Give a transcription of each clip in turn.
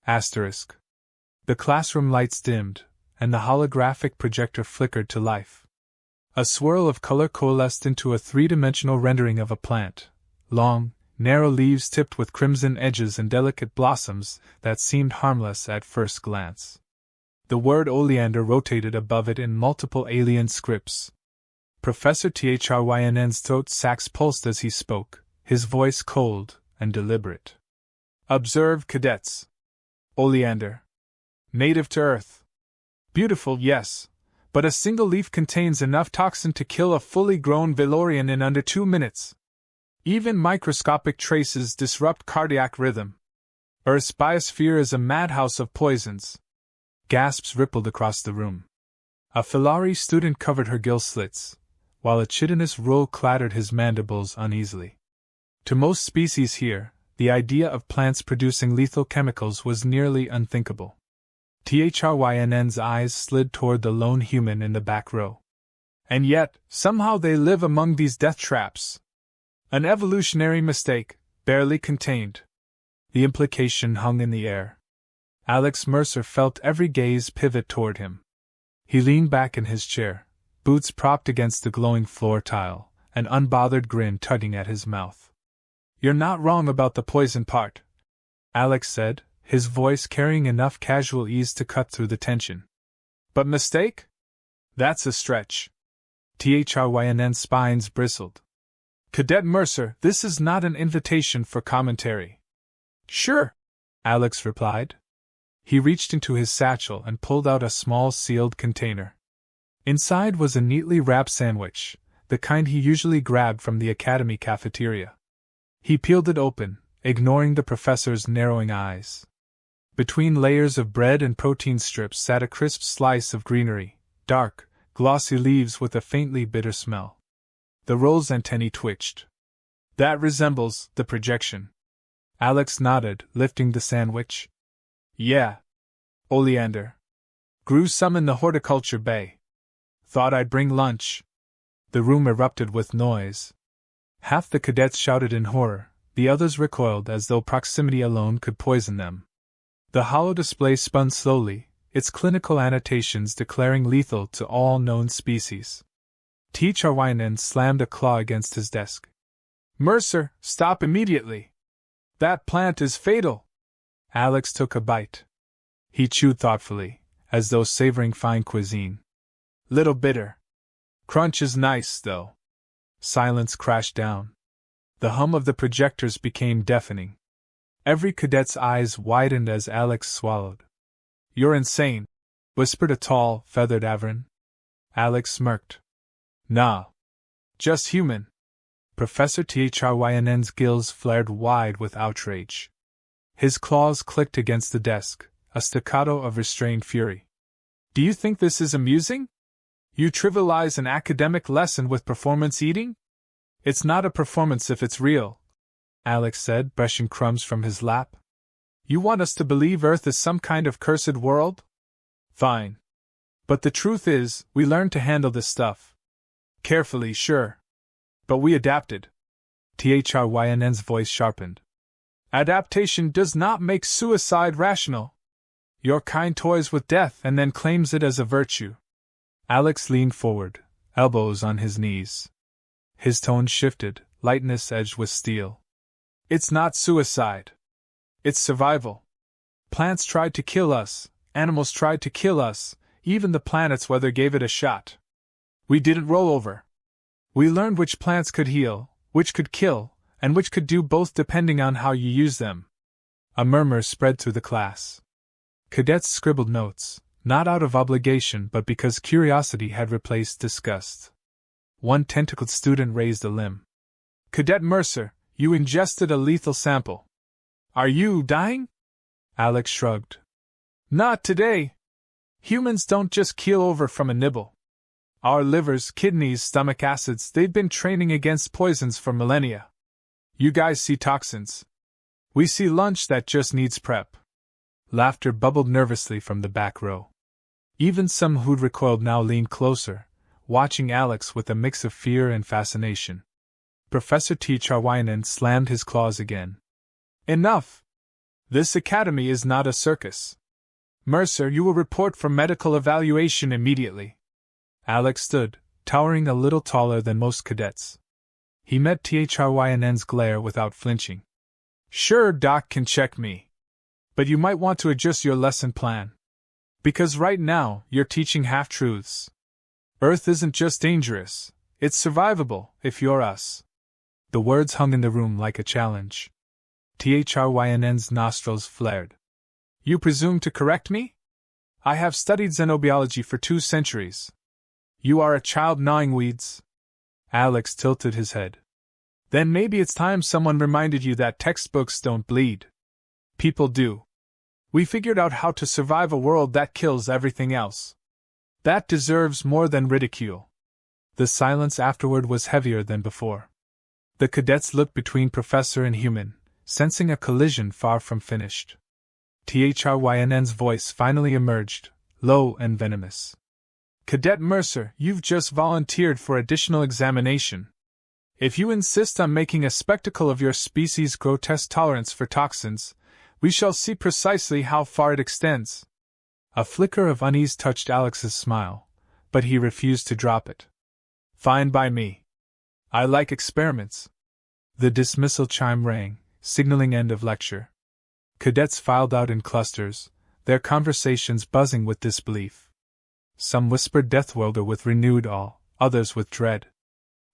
Asterisk. The classroom lights dimmed, and the holographic projector flickered to life. A swirl of color coalesced into a three-dimensional rendering of a plant, long, narrow leaves tipped with crimson edges and delicate blossoms that seemed harmless at first glance. The word oleander rotated above it in multiple alien scripts. Professor Thrynn's throat sacs pulsed as he spoke, his voice cold and deliberate. Observe, cadets. Oleander. Native to Earth. Beautiful, yes, but a single leaf contains enough toxin to kill a fully grown Valorian in under 2 minutes. Even microscopic traces disrupt cardiac rhythm. Earth's biosphere is a madhouse of poisons. Gasps rippled across the room. A Filari student covered her gill slits, while a chitinous roll clattered his mandibles uneasily. To most species here, the idea of plants producing lethal chemicals was nearly unthinkable. Thryn's eyes slid toward the lone human in the back row. And yet, somehow they live among these death traps. An evolutionary mistake, barely contained. The implication hung in the air. Alex Mercer felt every gaze pivot toward him. He leaned back in his chair, boots propped against the glowing floor tile, an unbothered grin tugging at his mouth. You're not wrong about the poison part, Alex said, his voice carrying enough casual ease to cut through the tension. But mistake? That's a stretch. Thryn's spines bristled. Cadet Mercer, this is not an invitation for commentary. Sure, Alex replied. He reached into his satchel and pulled out a small sealed container. Inside was a neatly wrapped sandwich, the kind he usually grabbed from the academy cafeteria. He peeled it open, ignoring the professor's narrowing eyes. Between layers of bread and protein strips sat a crisp slice of greenery, dark, glossy leaves with a faintly bitter smell. The roll's antennae twitched. That resembles the projection. Alex nodded, lifting the sandwich. Yeah. Oleander. Grew some in the horticulture bay. Thought I'd bring lunch. The room erupted with noise. Half the cadets shouted in horror, the others recoiled as though proximity alone could poison them. The hollow display spun slowly, its clinical annotations declaring lethal to all known species. Thrynn slammed a claw against his desk. Mercer, stop immediately! That plant is fatal! Alex took a bite. He chewed thoughtfully, as though savoring fine cuisine. Little bitter. Crunch is nice, though. Silence crashed down. The hum of the projectors became deafening. Every cadet's eyes widened as Alex swallowed. You're insane, whispered a tall, feathered Avron. Alex smirked. Nah. Just human. Professor Thryn's gills flared wide with outrage. His claws clicked against the desk, a staccato of restrained fury. Do you think this is amusing? You trivialize an academic lesson with performance eating? It's not a performance if it's real, Alex said, brushing crumbs from his lap. You want us to believe Earth is some kind of cursed world? Fine. But the truth is, we learned to handle this stuff. Carefully, sure. But we adapted. Thryn's voice sharpened. Adaptation does not make suicide rational. Your kind toys with death and then claims it as a virtue. Alex leaned forward, elbows on his knees. His tone shifted, lightness edged with steel. It's not suicide. It's survival. Plants tried to kill us, animals tried to kill us, even the planet's weather gave it a shot. We didn't roll over. We learned which plants could heal, which could kill, and which could do both depending on how you use them. A murmur spread through the class. Cadets scribbled notes, not out of obligation but because curiosity had replaced disgust. One tentacled student raised a limb. Cadet Mercer, you ingested a lethal sample. Are you dying? Alex shrugged. Not today. Humans don't just keel over from a nibble. Our livers, kidneys, stomach acids, they've been training against poisons for millennia. You guys see toxins. We see lunch that just needs prep. Laughter bubbled nervously from the back row. Even some who'd recoiled now leaned closer, watching Alex with a mix of fear and fascination. Professor Thrynn slammed his claws again. Enough! This academy is not a circus. Mercer, you will report for medical evaluation immediately. Alex stood, towering a little taller than most cadets. He met Thryn's glare without flinching. Sure, Doc can check me. But you might want to adjust your lesson plan. Because right now, you're teaching half-truths. Earth isn't just dangerous, it's survivable, if you're us. The words hung in the room like a challenge. Thryn's nostrils flared. You presume to correct me? I have studied xenobiology for 2 centuries. You are a child gnawing weeds. Alex tilted his head. Then maybe it's time someone reminded you that textbooks don't bleed. People do. We figured out how to survive a world that kills everything else. That deserves more than ridicule. The silence afterward was heavier than before. The cadets looked between professor and human, sensing a collision far from finished. Thryn's voice finally emerged, low and venomous. Cadet Mercer, you've just volunteered for additional examination. If you insist on making a spectacle of your species' grotesque tolerance for toxins, we shall see precisely how far it extends. A flicker of unease touched Alex's smile, but he refused to drop it. Fine by me. I like experiments. The dismissal chime rang, signaling end of lecture. Cadets filed out in clusters, their conversations buzzing with disbelief. Some whispered Deathwelder with renewed awe, others with dread.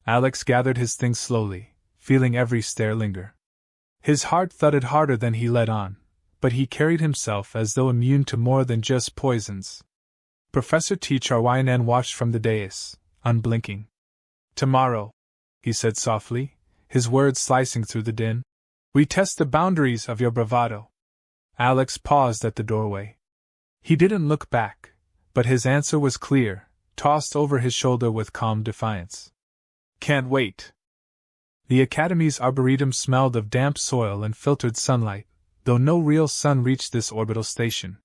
Alex gathered his things slowly, feeling every stare linger. His heart thudded harder than he led on, but he carried himself as though immune to more than just poisons. Professor Thryn watched from the dais, unblinking. Tomorrow, he said softly, his words slicing through the din, we test the boundaries of your bravado. Alex paused at the doorway. He didn't look back, but his answer was clear, tossed over his shoulder with calm defiance. Can't wait. The academy's arboretum smelled of damp soil and filtered sunlight, though no real sun reached this orbital station.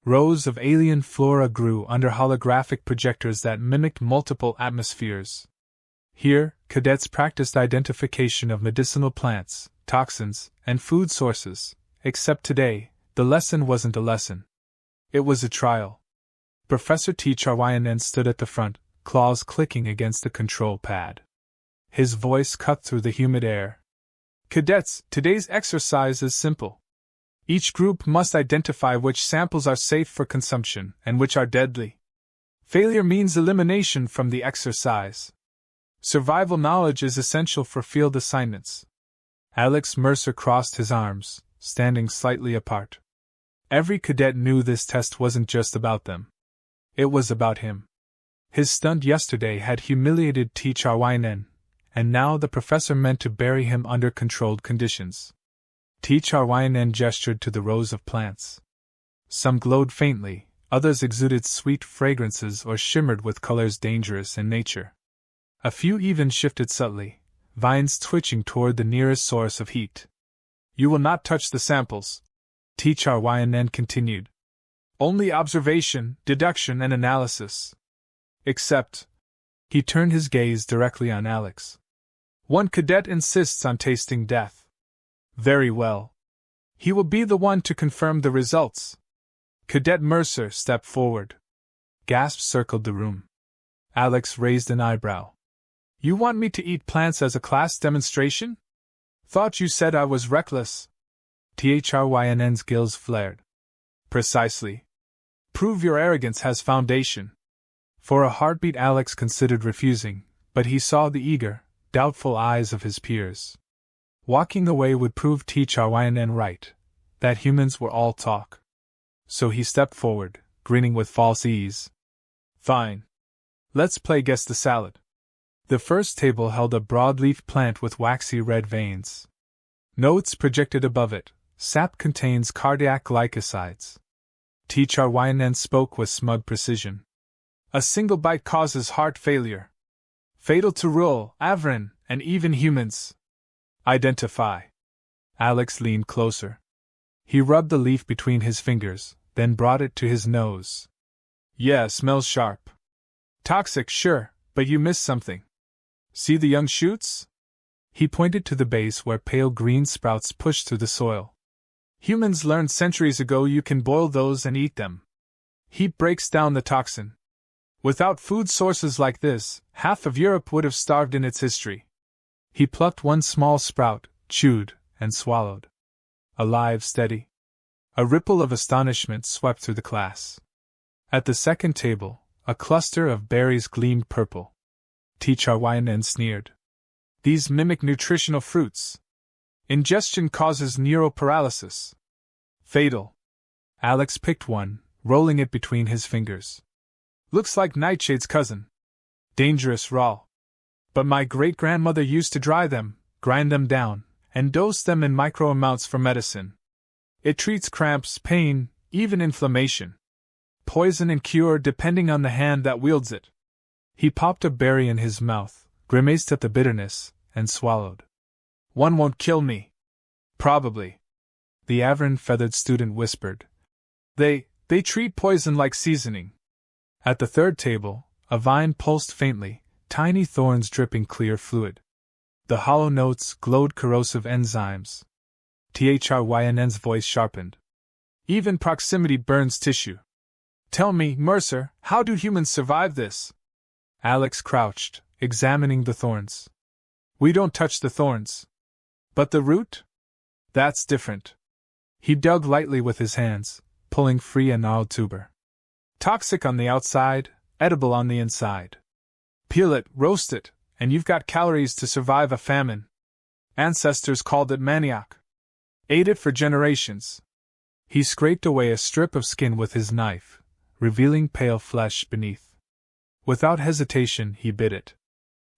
Rows of alien flora grew under holographic projectors that mimicked multiple atmospheres. Here, cadets practiced identification of medicinal plants, toxins, and food sources, except today, the lesson wasn't a lesson. It was a trial. Professor Thryn stood at the front, claws clicking against the control pad. His voice cut through the humid air. Cadets, today's exercise is simple. Each group must identify which samples are safe for consumption and which are deadly. Failure means elimination from the exercise. Survival knowledge is essential for field assignments. Alex Mercer crossed his arms, standing slightly apart. Every cadet knew this test wasn't just about them. It was about him. His stunt yesterday had humiliated Thryn, and now the professor meant to bury him under controlled conditions. Thryn gestured to the rows of plants. Some glowed faintly, others exuded sweet fragrances or shimmered with colors dangerous in nature. A few even shifted subtly, vines twitching toward the nearest source of heat. You will not touch the samples, Thryn continued. Only observation, deduction, and analysis. Except, he turned his gaze directly on Alex. One cadet insists on tasting death. Very well. He will be the one to confirm the results. Cadet Mercer stepped forward. Gasps circled the room. Alex raised an eyebrow. You want me to eat plants as a class demonstration? Thought you said I was reckless. Thryn's gills flared. Precisely. Prove your arrogance has foundation. For a heartbeat Alex considered refusing, but he saw the eager, doubtful eyes of his peers. Walking away would prove Thryn right, that humans were all talk. So he stepped forward, grinning with false ease. Fine. Let's play guess the salad. The first table held a broadleaf plant with waxy red veins. Notes projected above it. Sap contains cardiac glycosides. Thryn spoke with smug precision. A single bite causes heart failure. Fatal to Ruhl, Avrin, and even humans. Identify. Alex leaned closer. He rubbed the leaf between his fingers, then brought it to his nose. Yeah, smells sharp. Toxic, sure, but you missed something. See the young shoots? He pointed to the base where pale green sprouts pushed through the soil. Humans learned centuries ago you can boil those and eat them. Heat breaks down the toxin. Without food sources like this, half of Europe would have starved in its history. He plucked one small sprout, chewed, and swallowed. Alive, steady. A ripple of astonishment swept through the class. At the second table, a cluster of berries gleamed purple. HFY sneered. These mimic nutritional fruits. Ingestion causes neuroparalysis. Fatal. Alex picked one, rolling it between his fingers. Looks like Nightshade's cousin. Dangerous raw. But my great-grandmother used to dry them, grind them down, and dose them in micro amounts for medicine. It treats cramps, pain, even inflammation. Poison and cure depending on the hand that wields it. He popped a berry in his mouth, grimaced at the bitterness, and swallowed. One won't kill me. Probably. The Avern-feathered student whispered. They treat poison like seasoning. At the third table, a vine pulsed faintly, tiny thorns dripping clear fluid. The hollow notes glowed corrosive enzymes. THRYNN's voice sharpened. Even proximity burns tissue. Tell me, Mercer, how do humans survive this? Alex crouched, examining the thorns. We don't touch the thorns. But the root? That's different. He dug lightly with his hands, pulling free a gnarled tuber. Toxic on the outside, edible on the inside. Peel it, roast it, and you've got calories to survive a famine. Ancestors called it manioc. Ate it for generations. He scraped away a strip of skin with his knife, revealing pale flesh beneath. Without hesitation, he bit it.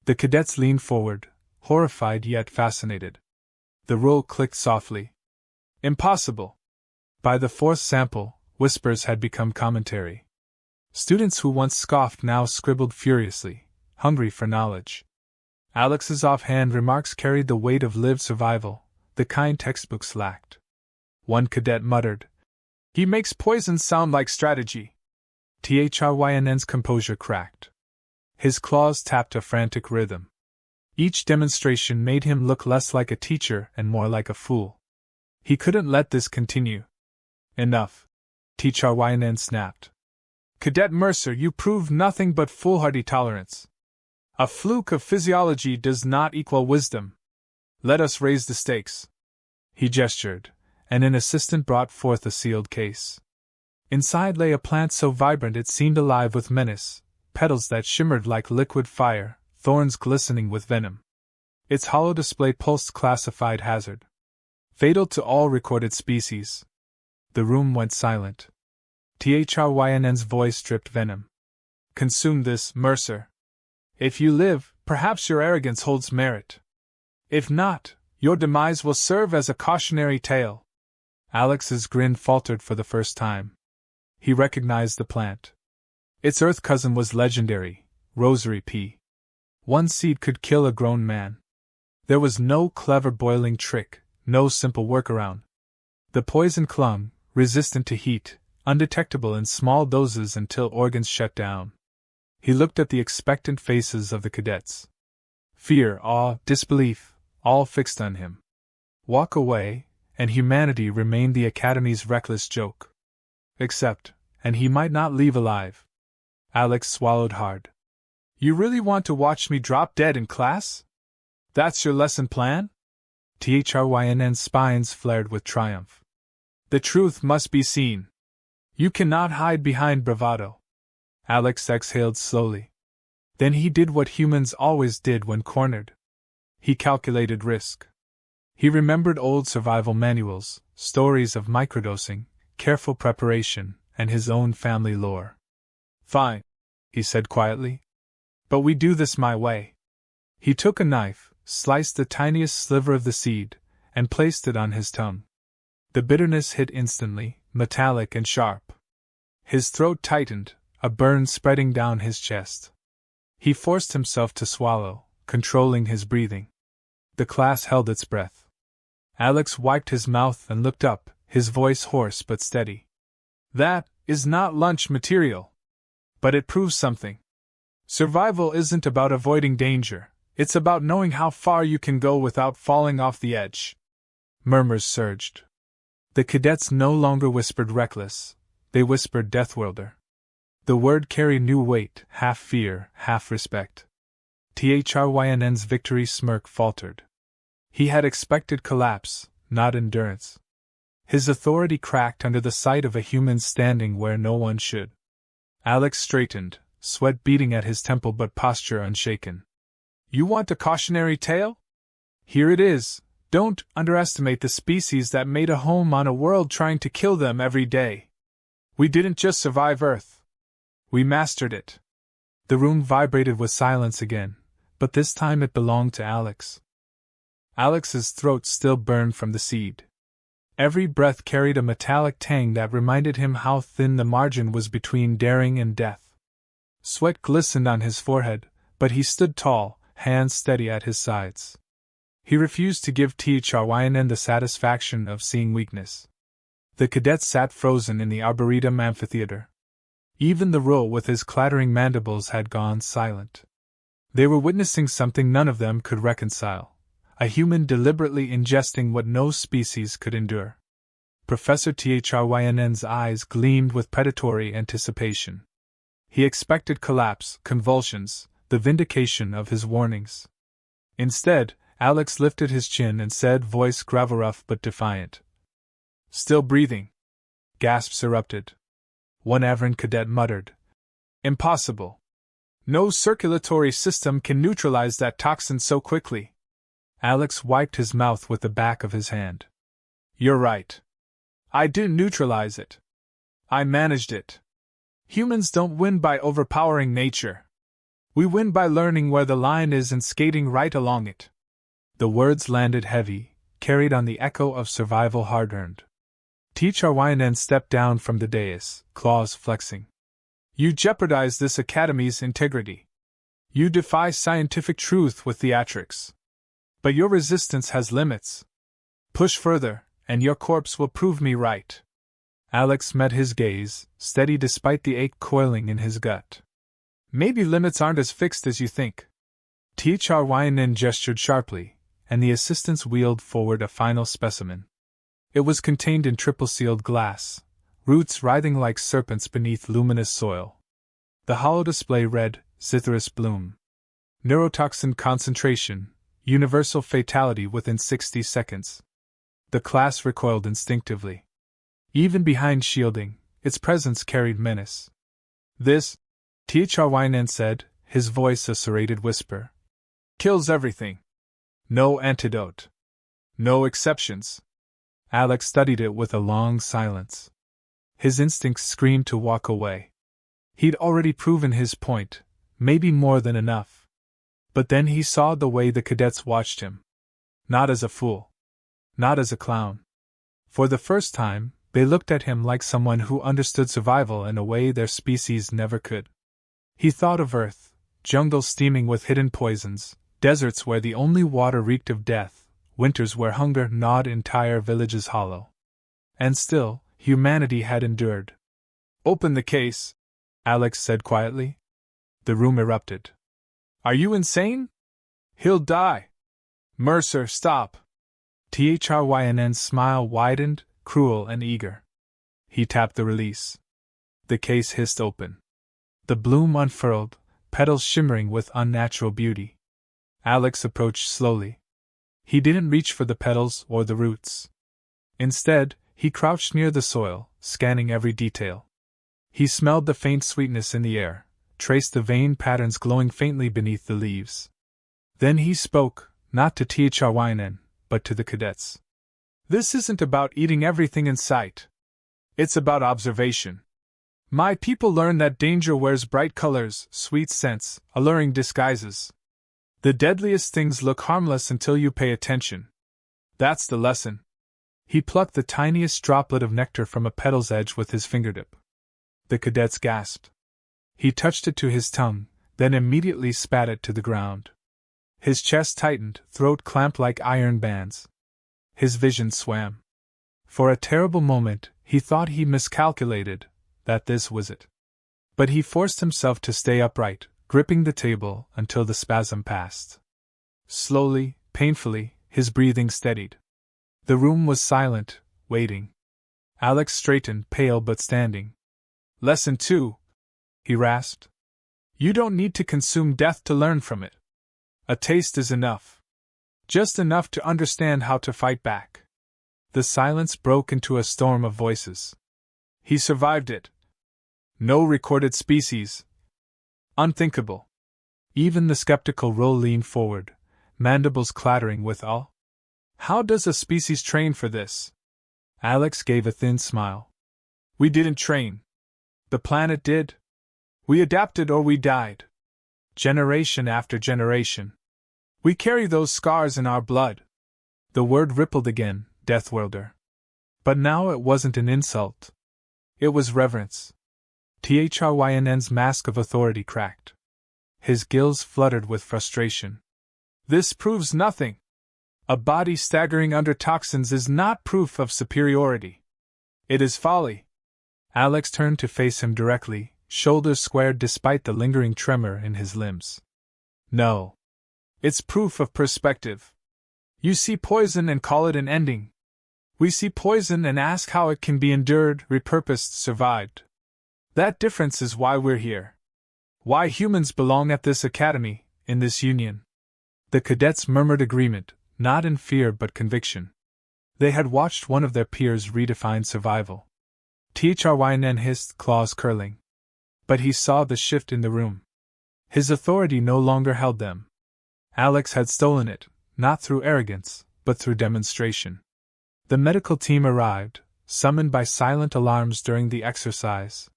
The cadets leaned forward, horrified yet fascinated. The roll clicked softly. Impossible. By the fourth sample, whispers had become commentary. Students who once scoffed now scribbled furiously, hungry for knowledge. Alex's offhand remarks carried the weight of lived survival, the kind textbooks lacked. One cadet muttered, "He makes poison sound like strategy." THRYNN's composure cracked. His claws tapped a frantic rhythm. Each demonstration made him look less like a teacher and more like a fool. He couldn't let this continue. Enough. THRYNN snapped. Cadet Mercer, you prove nothing but foolhardy tolerance. A fluke of physiology does not equal wisdom. Let us raise the stakes. He gestured, and an assistant brought forth a sealed case. Inside lay a plant so vibrant it seemed alive with menace, petals that shimmered like liquid fire, thorns glistening with venom. Its hollow display pulsed classified hazard. Fatal to all recorded species. The room went silent. THRYNN's voice dripped venom. Consume this, Mercer. If you live, perhaps your arrogance holds merit. If not, your demise will serve as a cautionary tale. Alex's grin faltered for the first time. He recognized the plant. Its earth cousin was legendary, rosary pea. One seed could kill a grown man. There was no clever boiling trick, no simple workaround. The poison clung, resistant to heat, undetectable in small doses until organs shut down. He looked at the expectant faces of the cadets. Fear, awe, disbelief, all fixed on him. Walk away, and humanity remained the Academy's reckless joke. Except, and he might not leave alive. Alex swallowed hard. You really want to watch me drop dead in class? That's your lesson plan? THRYNN's spines flared with triumph. The truth must be seen. You cannot hide behind bravado. Alex exhaled slowly. Then he did what humans always did when cornered. He calculated risk. He remembered old survival manuals, stories of microdosing, careful preparation, and his own family lore. Fine, he said quietly. But we do this my way. He took a knife, sliced the tiniest sliver of the seed, and placed it on his tongue. The bitterness hit instantly, metallic and sharp. His throat tightened, a burn spreading down his chest. He forced himself to swallow, controlling his breathing. The class held its breath. Alex wiped his mouth and looked up, his voice hoarse but steady. That is not lunch material. But it proves something. Survival isn't about avoiding danger, it's about knowing how far you can go without falling off the edge. Murmurs surged. The cadets no longer whispered reckless, they whispered deathworlder. The word carried new weight, half fear, half respect. Thrynn's victory smirk faltered. He had expected collapse, not endurance. His authority cracked under the sight of a human standing where no one should. Alex straightened, sweat beating at his temple but posture unshaken. You want a cautionary tale? Here it is. Don't underestimate the species that made a home on a world trying to kill them every day. We didn't just survive Earth. We mastered it. The room vibrated with silence again, but this time it belonged to Alex. Alex's throat still burned from the seed. Every breath carried a metallic tang that reminded him how thin the margin was between daring and death. Sweat glistened on his forehead, but he stood tall, hands steady at his sides. He refused to give Thrynn the satisfaction of seeing weakness. The cadets sat frozen in the Arboretum amphitheater. Even the row with his clattering mandibles had gone silent. They were witnessing something none of them could reconcile. A human deliberately ingesting what no species could endure. Professor Thryn's eyes gleamed with predatory anticipation. He expected collapse, convulsions, the vindication of his warnings. Instead, Alex lifted his chin and said, voice gravel-rough but defiant. Still breathing. Gasps erupted. One Avern cadet muttered. Impossible. No circulatory system can neutralize that toxin so quickly. Alex wiped his mouth with the back of his hand. You're right. I didn't neutralize it. I managed it. Humans don't win by overpowering nature. We win by learning where the line is and skating right along it. The words landed heavy, carried on the echo of survival hard-earned. Thrynn stepped down from the dais, claws flexing. You jeopardize this academy's integrity. You defy scientific truth with theatrics. But your resistance has limits. Push further, and your corpse will prove me right. Alex met his gaze, steady despite the ache coiling in his gut. Maybe limits aren't as fixed as you think. Thrynn gestured sharply, and the assistants wheeled forward a final specimen. It was contained in triple-sealed glass, roots writhing like serpents beneath luminous soil. The hollow display read, Zitherus bloom. Neurotoxin concentration, universal fatality within 60 seconds. The class recoiled instinctively. Even behind shielding, its presence carried menace. This, Thrynn said, his voice a serrated whisper, kills everything. No antidote. No exceptions. Alex studied it with a long silence. His instincts screamed to walk away. He'd already proven his point, maybe more than enough. But then he saw the way the cadets watched him. Not as a fool. Not as a clown. For the first time, they looked at him like someone who understood survival in a way their species never could. He thought of Earth, jungles steaming with hidden poisons, deserts where the only water reeked of death, winters where hunger gnawed entire villages hollow. And still, humanity had endured. Open the case, Alex said quietly. The room erupted. Are you insane? He'll die. Mercer, stop. Thryn's smile widened, cruel and eager. He tapped the release. The case hissed open. The bloom unfurled, petals shimmering with unnatural beauty. Alex approached slowly. He didn't reach for the petals or the roots. Instead, he crouched near the soil, scanning every detail. He smelled the faint sweetness in the air, traced the vein patterns glowing faintly beneath the leaves. Then he spoke, not to Thrynn, but to the cadets. This isn't about eating everything in sight. It's about observation. My people learn that danger wears bright colors, sweet scents, alluring disguises. The deadliest things look harmless until you pay attention. That's the lesson. He plucked the tiniest droplet of nectar from a petal's edge with his fingertip. The cadets gasped. He touched it to his tongue, then immediately spat it to the ground. His chest tightened, throat clamped like iron bands. His vision swam. For a terrible moment, he thought he miscalculated, that this was it. But he forced himself to stay upright, gripping the table until the spasm passed. Slowly, painfully, his breathing steadied. The room was silent, waiting. Alex straightened, pale but standing. Lesson 2, he rasped. You don't need to consume death to learn from it. A taste is enough. Just enough to understand how to fight back. The silence broke into a storm of voices. He survived it. No recorded species. Unthinkable. Even the skeptical Ro leaned forward, mandibles clattering with awe. How does a species train for this? Alex gave a thin smile. We didn't train. The planet did. We adapted or we died. Generation after generation. We carry those scars in our blood. The word rippled again, Deathworlder. But now it wasn't an insult. It was reverence. Thrynn's mask of authority cracked. His gills fluttered with frustration. This proves nothing. A body staggering under toxins is not proof of superiority. It is folly. Alex turned to face him directly, shoulders squared despite the lingering tremor in his limbs. No. It's proof of perspective. You see poison and call it an ending. We see poison and ask how it can be endured, repurposed, survived. That difference is why we're here. Why humans belong at this academy, in this union. The cadets murmured agreement, not in fear but conviction. They had watched one of their peers redefine survival. Thrynn hissed, claws curling. But he saw the shift in the room. His authority no longer held them. Alex had stolen it, not through arrogance, but through demonstration. The medical team arrived, summoned by silent alarms during the exercise.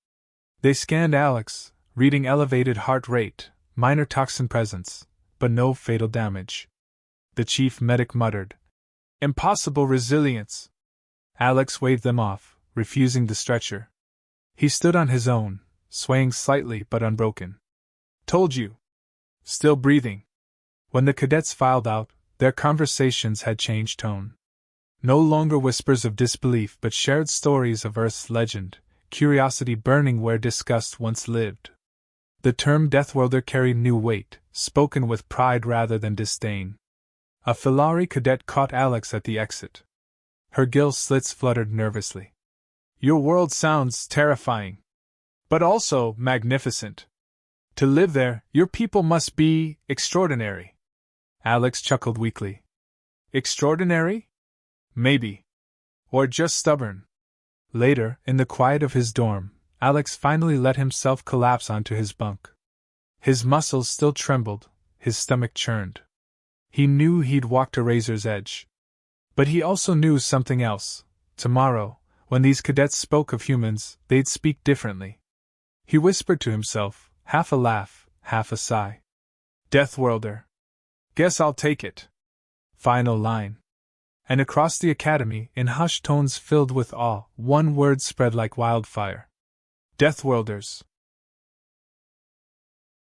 They scanned Alex, reading elevated heart rate, minor toxin presence, but no fatal damage. The chief medic muttered, "Impossible resilience." Alex waved them off, refusing the stretcher. He stood on his own, swaying slightly but unbroken. "Told you." Still breathing. When the cadets filed out, their conversations had changed tone. No longer whispers of disbelief but shared stories of Earth's legend, curiosity burning where disgust once lived. The term Deathworlder carried new weight, spoken with pride rather than disdain. A Filari cadet caught Alex at the exit. Her gill slits fluttered nervously. Your world sounds terrifying. But also magnificent. To live there, your people must be extraordinary. Alex chuckled weakly. Extraordinary? Maybe. Or just stubborn. Later, in the quiet of his dorm, Alex finally let himself collapse onto his bunk. His muscles still trembled, his stomach churned. He knew he'd walked a razor's edge. But he also knew something else. Tomorrow, when these cadets spoke of humans, they'd speak differently. He whispered to himself, half a laugh, half a sigh. Deathworlder. Guess I'll take it. Final line. And across the academy, in hushed tones filled with awe, one word spread like wildfire. Deathworlders.